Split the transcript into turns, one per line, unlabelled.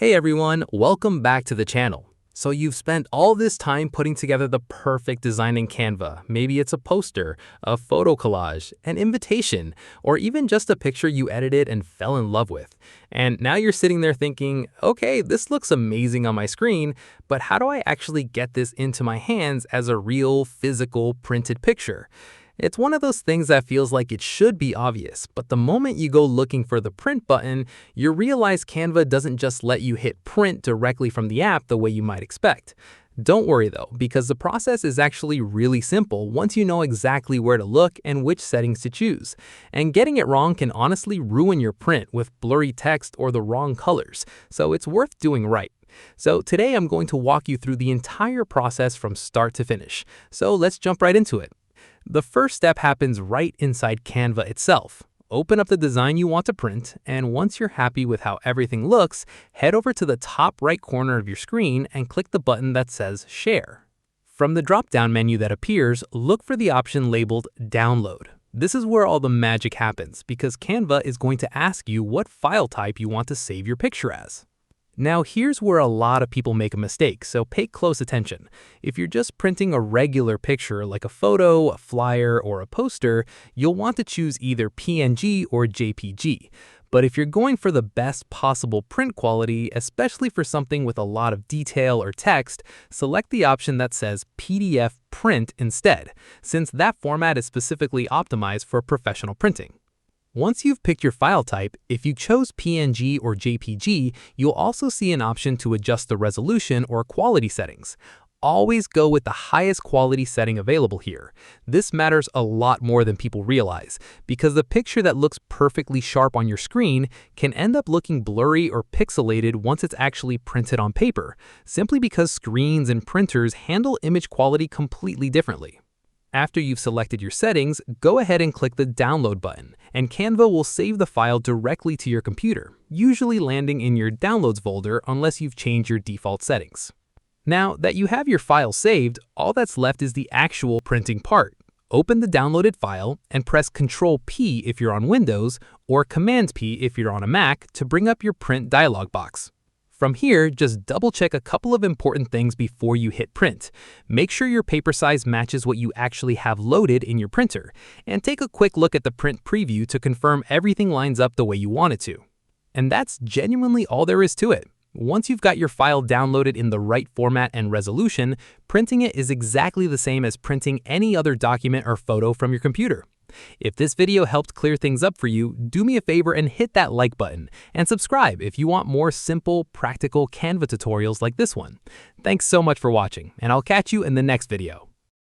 Hey everyone, welcome back to the channel. So you've spent all this time putting together the perfect design in Canva. Maybe it's a poster, a photo collage, an invitation, or even just a picture you edited and fell in love with. And now you're sitting there thinking, okay, this looks amazing on my screen, but how do I actually get this into my hands as a real, physical, printed picture? It's one of those things that feels like it should be obvious, but the moment you go looking for the print button, you realize Canva doesn't just let you hit print directly from the app the way you might expect. Don't worry though, because the process is actually really simple once you know exactly where to look and which settings to choose. And getting it wrong can honestly ruin your print with blurry text or the wrong colors, so it's worth doing right. So today I'm going to walk you through the entire process from start to finish. So let's jump right into it. The first step happens right inside Canva itself. Open up the design you want to print, and once you're happy with how everything looks, head over to the top right corner of your screen and click the button that says Share. From the drop-down menu that appears, look for the option labeled Download. This is where all the magic happens because Canva is going to ask you what file type you want to save your picture as. Now here's where a lot of people make a mistake, so pay close attention. If you're just printing a regular picture like a photo, a flyer, or a poster, you'll want to choose either PNG or JPG. But if you're going for the best possible print quality, especially for something with a lot of detail or text, select the option that says PDF Print instead, since that format is specifically optimized for professional printing. Once you've picked your file type, if you chose PNG or JPG, you'll also see an option to adjust the resolution or quality settings. Always go with the highest quality setting available here. This matters a lot more than people realize, because the picture that looks perfectly sharp on your screen can end up looking blurry or pixelated once it's actually printed on paper, simply because screens and printers handle image quality completely differently. After you've selected your settings, go ahead and click the Download button, and Canva will save the file directly to your computer, usually landing in your Downloads folder unless you've changed your default settings. Now that you have your file saved, all that's left is the actual printing part. Open the downloaded file and press Ctrl-P if you're on Windows or Command-P if you're on a Mac to bring up your print dialog box. From here, just double-check a couple of important things before you hit print. Make sure your paper size matches what you actually have loaded in your printer, and take a quick look at the print preview to confirm everything lines up the way you want it to. And that's genuinely all there is to it. Once you've got your file downloaded in the right format and resolution, printing it is exactly the same as printing any other document or photo from your computer. If this video helped clear things up for you, do me a favor and hit that like button, and subscribe if you want more simple, practical Canva tutorials like this one. Thanks so much for watching, and I'll catch you in the next video.